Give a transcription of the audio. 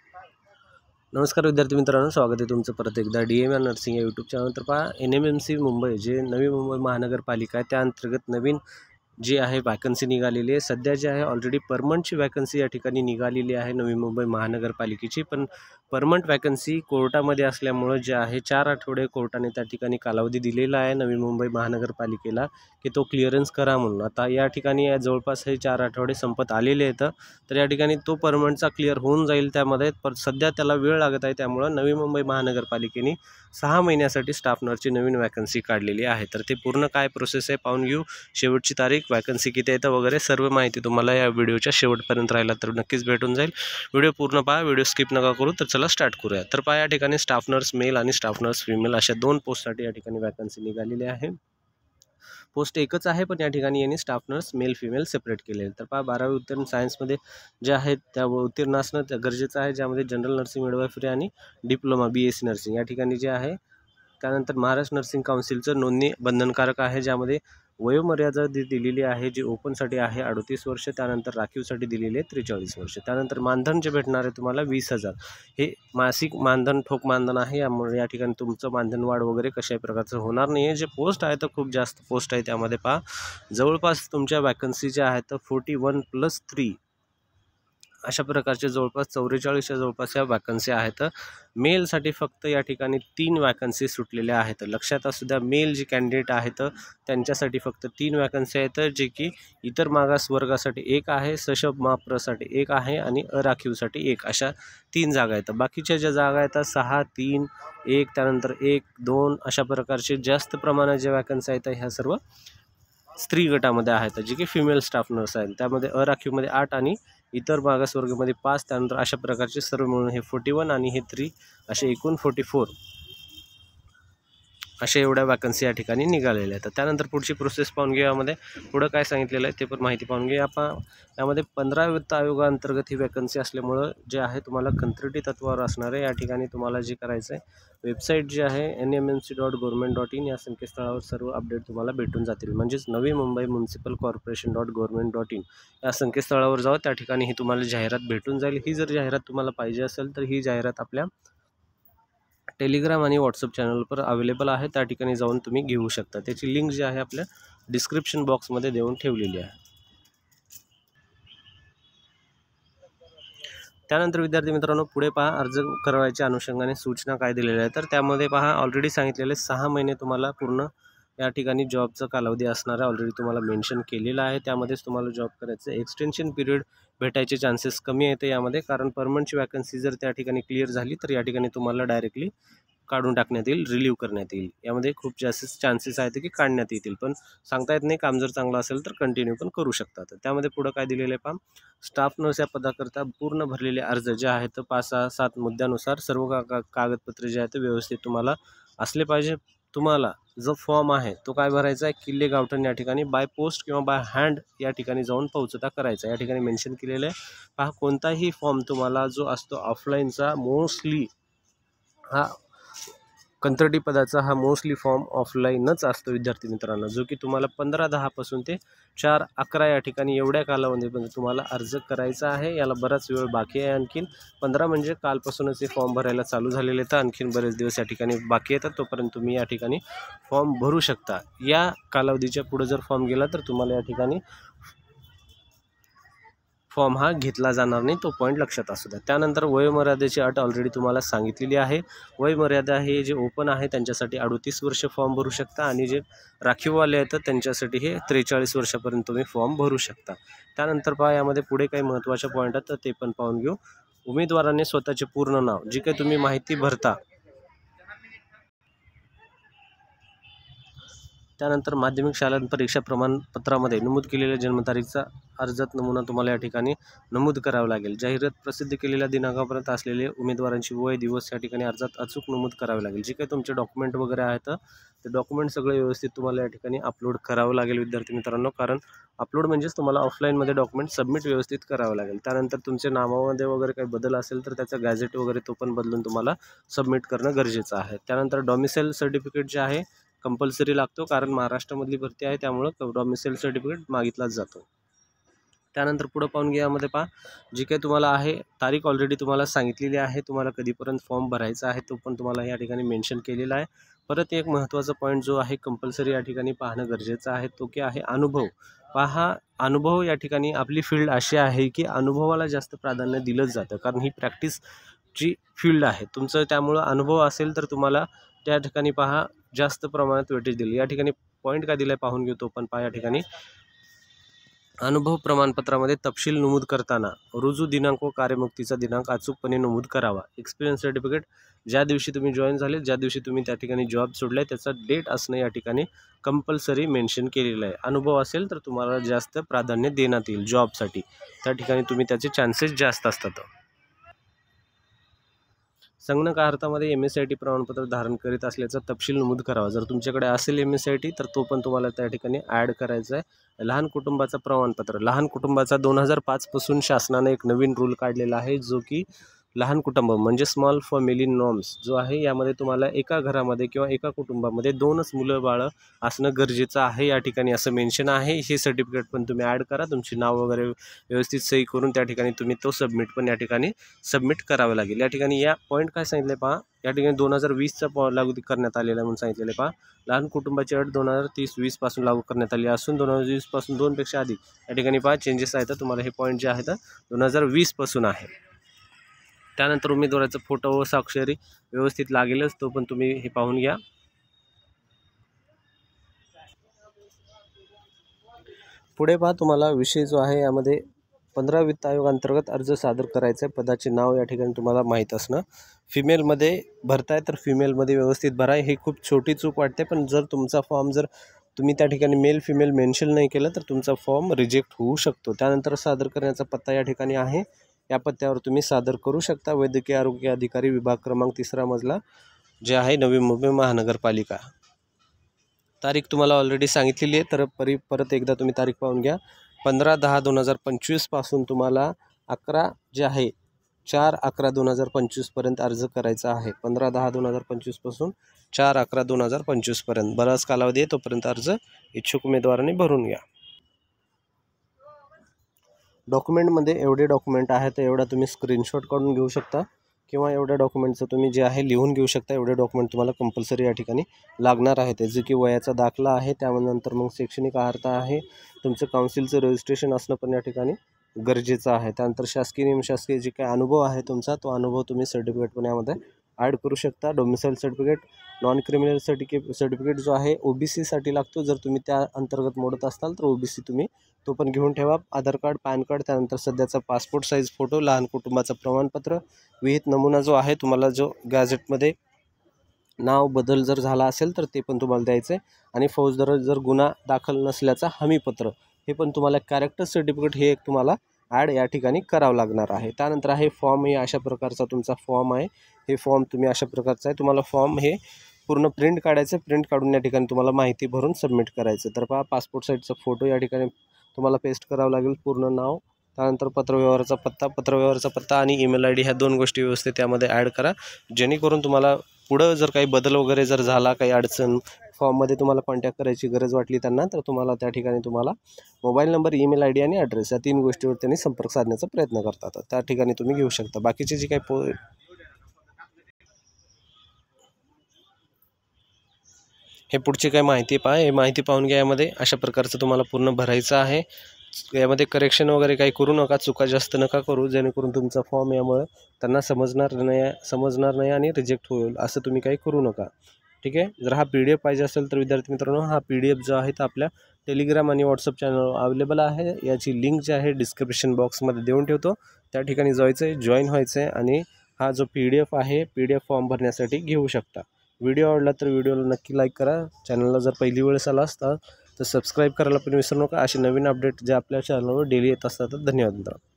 नमस्कार विद्यार्थी मित्रांनो, स्वागत आहे तुमचं परत एकदा DMR नर्सिंग या यूट्यूब चॅनल. तर पहा, NMMC मुंबई जे नवी मुंबई महानगरपालिका आहे त्या अंतर्गत नवीन जी आहे वॅकन्सी निघालेली आहे. सध्या जे आहे ऑलरेडी परमनंटची वॅकन्सी या ठिकाणी निघालेली आहे नवी मुंबई महानगरपालिकेची. पण परमनंट वॅकन्सी कोर्टामध्ये असल्यामुळं जे आहे 4 आठवडे कोर्टाने त्या ठिकाणी कालावधी दिलेला आहे नवी मुंबई महानगरपालिकेला की तो क्लिअरन्स करा म्हणून. आता या ठिकाणी जवळपास हे 4 आठवडे संपत आलेले आहेत. तर या ठिकाणी तो परमनंटचा क्लिअर होऊन जाईल त्यामध्ये, पण सध्या त्याला वेळ लागत आहे. त्यामुळं नवी मुंबई महानगरपालिकेने 6 महिन्यासाठी स्टाफ नर्सची नवीन वॅकन्सी काढलेली आहे. तर ते पूर्ण काय प्रोसेस आहे पाहून घेऊ. शेवटची तारीख, वॅकन्सी किती येतं वगैरे सर्व माहिती तुम्हाला या व्हिडिओच्या शेवटपर्यंत राहिला तर नक्कीच भेटून जाईल. व्हिडिओ पूर्ण पहा, व्हिडिओ स्किप नका करू. तर चला स्टार्ट करूया. तर पहा, या ठिकाणी स्टाफ नर्स मेल आणि स्टाफ नर्स फिमेल अशा 2 पोस्टसाठी या ठिकाणी वॅकन्सी निघालेली आहे. पोस्ट एकच आहे, पण या ठिकाणी यांनी staff nurse male female separate केलेले. तर पहा, 12वी उत्तीर्ण सायन्समध्ये जे आहेत त्या उत्तीर्ण असणं गरजेचं आहे, ज्यामध्ये जनरल नर्सिंग, मिडवायफरी आणि डिप्लोमा BSc नर्सिंग या ठिकाणी जे आहे. त्यानंतर महाराष्ट्र नर्सिंग काउन्सिलचं नोंदणी बंधनकारक आहे, ज्यामध्ये वयोमर्यादा दिलेली आहे जी ओपनसाठी आहे 38 वर्ष, त्यानंतर राखीवसाठी दिलेली आहे 43 वर्ष. त्यानंतर मानधन जे भेटणार आहे तुम्हाला 20,000 हे मासिक मानधन, ठोक मानधन आहे. यामुळे या ठिकाणी तुमचं मानधन वाढ वगैरे कशाही प्रकारचं होणार नाही आहे. जे पोस्ट आहे तर खूप जास्त पोस्ट आहे. त्यामध्ये पहा, जवळपास तुमच्या वॅकन्सी ज्या आहेत तर 41+3 अशा प्रकारचे जवळपास 44च्या जवळपास या वॅकन्सी आहेत. मेलसाठी फक्त या ठिकाणी 3 वॅकन्सी सुटलेल्या आहेत. लक्षात असू द्या, मेल जे कॅन्डिडेट आहेत त्यांच्यासाठी फक्त 3 वॅकन्सी आहेत, जे की इतर मागास वर्गासाठी 1 आहे, सशब माप्रसाठी 1 आहे आणि अराखीवसाठी 1 अशा 3 जागा आहेत. बाकीच्या ज्या जागा आहेत 6, 3, 1 त्यानंतर 1, 2 अशा प्रकारचे जास्त प्रमाणात ज्या वॅकन्सी आहेत ह्या सर्व स्त्री गटामध्ये आहेत, जे की फिमेल स्टाफ नर्स आहेत. त्यामध्ये अराखीवमध्ये 8 आणि इतर मागासवर्गामध्ये 5. त्यानंतर अशा प्रकारचे सर्व मिळून हे 41 आणि हे 3 असे एकूण 44 अशा एवढ्या वॅकन्सी या ठिकाणी निघालेल्या आहेत. त्यानंतर पुढची प्रोसेस पाहून घेऊ. यामध्ये पुढं काय सांगितलेलं आहे ते पण माहिती पाहून घेऊ. आपण यामध्ये 15 वित्त आयोगाअंतर्गत ही वॅकन्सी असल्यामुळं जे आहे तुम्हाला कंत्राटी तत्वावर असणार आहे. या ठिकाणी तुम्हाला जे करायचं आहे, वेबसाईट जी आहे nmmc.government.in या संकेतस्थळावर सर्व अपडेट तुम्हाला भेटून जातील. म्हणजेच नवी मुंबई म्युनिसिपल कॉर्पोरेशन.government.in या संकेतस्थळावर जाऊ, त्या ठिकाणी ही तुम्हाला जाहिरात भेटून जाईल. ही जर जाहिरात तुम्हाला पाहिजे असेल तर ही जाहिरात आपल्या टेलिग्राम आणि व्हॉट्सअप चॅनलवर अवेलेबल आहे. त्या ठिकाणी जाऊन तुम्ही घेऊ शकता. त्याची लिंक जी आहे आपल्या डिस्क्रिप्शन बॉक्समध्ये देऊन ठेवलेली आहे. त्यानंतर विद्यार्थी मित्रांनो, पुढे पहा, अर्ज करायच्या अनुषंगाने सूचना काय दिलेल्या आहेत. तर त्यामध्ये पहा, ऑलरेडी सांगितलेले 6 महिने तुम्हाला पूर्ण या ठिकाणी जॉबचा कालावधी असणार आहे. ऑलरेडी तुम्हाला मेन्शन केलेला आहे. त्यामध्येच तुम्हाला जॉब करायचं. एक्सटेन्शन पिरियड भेटायचे चान्सेस कमी येते यामध्ये, कारण परमनंटची वॅकन्सी जर त्या ठिकाणी क्लिअर झाली तर या ठिकाणी तुम्हाला डायरेक्टली काढून टाकण्यात येईल, रिलीव्ह करण्यात येईल. यामध्ये खूप जास्त चान्सेस आहेत की काढण्यात येतील, पण सांगता येत नाही. काम जर चांगलं असेल तर कंटिन्यू पण करू शकतात. त्यामध्ये पुढं काय दिलेलं आहे पहा, स्टाफ नर्स या पदाकरता पूर्ण भरलेले अर्ज जे आहेत 5-6-7 मुद्द्यानुसार सर्व कागदपत्रे जे आहेत व्यवस्थित तुम्हाला असले पाहिजे. तुम्हाला जो फॉर्म आहे तो काय भरायचा आहे, किल्ले गावठण या ठिकाणी बाय पोस्ट किंवा बाय हँड या ठिकाणी जाऊन पोहोचता करायचा. या ठिकाणी मेन्शन केलेलं आहे पहा, कोणताही फॉर्म तुम्हाला जो असतो ऑफलाईनचा, मोस्टली हा कंत्राटी पदाचा हा मोस्टली फॉर्म ऑफलाईनच असतो विद्यार्थी मित्रांनो, जो की तुम्हाला 15/10 पासून ते 4/11 या ठिकाणी एवढ्या कालावधीमध्ये तुम्हाला अर्ज करायचा आहे. याला बराच वेळ बाकी आहे. आणखीन 15 म्हणजे कालपासूनच हे फॉर्म भरायला चालू झालेले आहेत. आणखीन बरेच दिवस या ठिकाणी बाकी येतात. तोपर्यंत तुम्ही या ठिकाणी फॉर्म भरू शकता. या कालावधीच्या पुढे जर फॉर्म गेला तर तुम्हाला या ठिकाणी फॉर्म हा घेतला जाणार नाही, तो पॉईंट लक्षात असू द्या. त्यानंतर वयोमर्यादेची अट ऑलरेडी तुम्हाला सांगितलेली आहे. वयोमर्यादा हे जे ओपन आहे त्यांच्यासाठी 38 वर्ष फॉर्म भरू शकता आणि जे राखीववाले आहेत त्यांच्यासाठी हे 43 वर्षापर्यंत तुम्ही फॉर्म भरू शकता. त्यानंतर पहा, यामध्ये पुढे काही महत्त्वाचे पॉईंट आहेत तर ते पण पाहून घेऊ. उमेदवाराने स्वतःचे पूर्ण नाव, जी काही तुम्ही माहिती भरता, त्यानंतर माध्यमिक शाळा परीक्षा प्रमाणपत्रामध्ये नमूद केलेल्या जन्मतारीखचा अर्जात नमुना तुम्हाला या ठिकाणी नमूद करावं लागेल. जाहिरात प्रसिद्ध केलेल्या दिनांकापर्यंत असलेले उमेदवारांची वय, दिवस या ठिकाणी अर्जात अचूक नमूद करावे लागेल. जे काही तुमचे डॉक्युमेंट वगैरे आहेत ते डॉक्युमेंट सगळे व्यवस्थित तुम्हाला या ठिकाणी अपलोड करावं लागेल विद्यार्थी मित्रांनो, कारण अपलोड म्हणजेच तुम्हाला ऑफलाईनमध्ये डॉक्युमेंट सबमिट व्यवस्थित करावं लागेल. त्यानंतर तुमच्या नावामध्ये वगैरे काही बदल असेल तर त्याचा गॅझेट वगैरे तो पण बदलून तुम्हाला सबमिट करणं गरजेचं आहे. त्यानंतर डॉमिसाईल सर्टिफिकेट जे आहे कंपल्सरी लागतो, कारण महाराष्ट्रामधली भरती आहे त्यामुळं डॉमिसाईल सर्टिफिकेट मागितलाच जातो. त्यानंतर पुढं पाहून घ्या, यामध्ये पहा जी काही तुम्हाला आहे तारीख ऑलरेडी तुम्हाला सांगितलेली आहे, तुम्हाला कधीपर्यंत फॉर्म भरायचा आहे तो पण तुम्हाला या ठिकाणी मेन्शन केलेला आहे. परत एक महत्त्वाचा पॉईंट जो आहे कंपल्सरी या ठिकाणी पाहणं गरजेचं आहे, तो की आहे अनुभव. पहा अनुभव या ठिकाणी आपली फील्ड अशी आहे की अनुभवाला जास्त प्राधान्य दिलंच जातं, कारण ही प्रॅक्टिसची फील्ड आहे तुमचं. त्यामुळं अनुभव असेल तर तुम्हाला त्या ठिकाणी पहा जास्त प्रमाणात वेटेज दिली. या ठिकाणी पॉईंट काय दिला आहे पाहून घेऊ तो पण पहा. या ठिकाणी अनुभव प्रमाणपत्रामध्ये तपशील नमूद करताना रुजू दिनांक व कार्यमुक्तीचा दिनांक अचूकपणे नमूद करावा. एक्सपिरियन्स सर्टिफिकेट ज्या दिवशी तुम्ही जॉईन झाले, ज्या दिवशी तुम्ही त्या ठिकाणी जॉब सोडलाय त्याचा डेट असणं या ठिकाणी कंपल्सरी मेन्शन केलेलं आहे. अनुभव असेल तर तुम्हाला जास्त प्राधान्य देण्यात येईल जॉबसाठी, त्या ठिकाणी तुम्ही त्याचे चान्सेस जास्त असतात. संगणक अर्थामध्ये MSIT प्रमाणपत्र धारण करीत असल्याचा तपशील नमूद करावा. जर तुमच्याकडे असेल MSIT तर तो पण तुम्हाला त्या ठिकाणी ॲड करायचा आहे. लहान कुटुंबाचं प्रमाणपत्र, लहान कुटुंबाचा 2005 पासून शासनाने एक नवीन रूल काढलेला आहे, जो की लहान कुटुंब म्हणजे स्मॉल फॅमिली नॉर्म्स जो आहे, यामध्ये तुम्हाला एका घरामध्ये किंवा एका कुटुंबामध्ये 2च मुलं बाळं असणं गरजेचं आहे या ठिकाणी असं मेन्शन आहे. हे सर्टिफिकेट पण तुम्ही ॲड करा, तुमची नाव वगैरे व्यवस्थित सही करून त्या ठिकाणी तुम्ही तो सबमिट पण या ठिकाणी सबमिट करावं लागेल. या ठिकाणी या पॉईंट काय सांगितलं पहा, या ठिकाणी 2020चा लागू करण्यात आलेला म्हणून सांगितलेलं पहा. लहान कुटुंबाची अट 2030-20 पासून लागू करण्यात आली असून 2020 पासून 2पेक्षा अधिक या ठिकाणी पहा चेंजेस आहेत. तुम्हाला हे पॉईंट जे आहेत 2020 पासून आहे. त्यानंतर उमेदवाराचा फोटो व स्वाक्षरी व्यवस्थित लागेलच, तो पण तुम्ही हे पाहून घ्या. पुढे पहा तुम्हाला विषय जो आहे यामध्ये 15 वित्त आयोग अंतर्गत अर्ज सादर करायचा आहे. पदाचे नाव या ठिकाणी तुम्हाला माहीत असणं. फिमेलमध्ये भरताय तर फिमेलमध्ये व्यवस्थित भरा. ही खूप छोटी चूक वाटते, पण जर तुमचा फॉर्म जर तुम्ही त्या ठिकाणी मेल फिमेल मेन्शन नाही केलं तर तुमचा फॉर्म रिजेक्ट होऊ शकतो. त्यानंतर सादर करण्याचा पत्ता या ठिकाणी आहे, या पत्त्यावर तुम्ही सादर करू शकता. वैद्यकीय आरोग्य अधिकारी विभाग क्रमांक 3 मजला जे आहे नवी मुंबई महानगरपालिका. तारीख तुम्हाला ऑलरेडी सांगितलेली आहे, तर परत एकदा तुम्ही तारीख पाहून घ्या. 15/10/2025 पासून तुम्हाला 11 जे आहे 4/11/2025 पर्यंत अर्ज करायचा आहे. 15/10/2025 पासून 4/11/2025 पर्यंत बराच कालावधी आहे, तोपर्यंत अर्ज इच्छुक उमेदवारांनी भरून घ्या. डॉक्युमेंटमध्ये एवढे डॉक्युमेंट आहेत, तर एवढा तुम्ही स्क्रीनशॉट काढून घेऊ शकता किंवा एवढ्या डॉक्युमेंटचं तुम्ही जे आहे लिहून घेऊ शकता. एवढे डॉक्युमेंट तुम्हाला कंपल्सरी या ठिकाणी लागणार आहे. त्याचे की वयाचा दाखला आहे, त्यानंतर मग शैक्षणिक अर्हता आहे, तुमचं काउन्सिलचं रजिस्ट्रेशन असणं पण या ठिकाणी गरजेचं आहे. त्यानंतर शासकीय निमशासकीय जे काही अनुभव आहे तुमचा, तो अनुभव तुम्ही सर्टिफिकेट पण यामध्ये ॲड करू शकता. Domicile certificate, non criminal certificate जो आहे OBCसाठी लागतो. जर तुम्ही त्या अंतर्गत मोडत असाल तर OBC तुम्ही तो पण घेऊन ठेवा. आधार कार्ड, पॅन कार्ड, त्यानंतर सध्याचा पासपोर्ट साईज फोटो, लहान कुटुंबाचं प्रमाणपत्र, विहित नमुना जो आहे तुम्हाला, जो गॅझेटमध्ये नाव बदल जर झाला असेल तर ते पण तुम्हाला द्यायचं आहे. आणि फौजदारी जर गुन्हा दाखल नसल्याचा हमीपत्र, हे पण तुम्हाला कॅरेक्टर सर्टिफिकेट हे एक तुम्हाला ॲड या ठिकाणी करावं लागणार आहे. त्यानंतर आहे फॉर्म, हे अशा प्रकारचा तुमचा फॉर्म आहे. हे फॉर्म तुम्ही अशा प्रकारचा आहे, तुम्हाला फॉर्म हे पूर्ण प्रिंट काढायचं. प्रिंट काढून या ठिकाणी तुम्हाला माहिती भरून सबमिट करायचं. तर पहा पासपोर्ट साईजचा फोटो या ठिकाणी तुम्हाला पेस्ट करावं लागेल, पूर्ण नाव, त्यानंतर पत्रव्यवहाराचा पत्ता आणि ईमेल ID ह्या 2 गोष्टी व्यवस्थित त्यामध्ये ॲड करा, जेणेकरून तुम्हाला पुढं जर काही बदल वगैरे जर झाला, काही अडचण फॉर्ममध्ये तुम्हाला कॉन्टॅक्ट करायची गरज वाटली त्यांना, तर तुम्हाला त्या ठिकाणी तुम्हाला मोबाईल नंबर, ईमेल ID आणि ॲड्रेस या 3 गोष्टीवर त्यांनी संपर्क साधण्याचा प्रयत्न करतात. त्या ठिकाणी तुम्ही घेऊ शकता. बाकीचे जे काही हे पुढची काय माहिती पहा, हे माहिती पाहून घ्या. यामध्ये अशा प्रकारचं तुम्हाला पूर्ण भरायचं आहे. यामध्ये करेक्शन वगैरे काही करू नका, चुका जास्त नका करू, जेणेकरून तुमचा फॉर्म यामुळे त्यांना समजणार नाही आणि रिजेक्ट होईल, असं तुम्ही काही करू नका. ठीक आहे. जर हा PDF पाहिजे असेल तर विद्यार्थी मित्रांनो, हा PDF जो आहे तो आपल्या टेलिग्राम आणि व्हॉट्सअप चॅनलवर अवेलेबल आहे. याची लिंक जी आहे डिस्क्रिप्शन बॉक्समध्ये देऊन ठेवतो, त्या ठिकाणी जायचं आहे, जॉईन व्हायचं आहे आणि हा जो PDF आहे PDF फॉर्म भरण्यासाठी घेऊ शकता. व्हिडिओ आवडला तर व्हिडिओला नक्की लाईक करा. चॅनलला जर पहिली वेळेस आला असता तर सबस्क्राईब करायला पण विसरू नका. असे नवीन अपडेट जे आपल्या चॅनलवर डेली येत असतात. धन्यवाद मित्रांनो.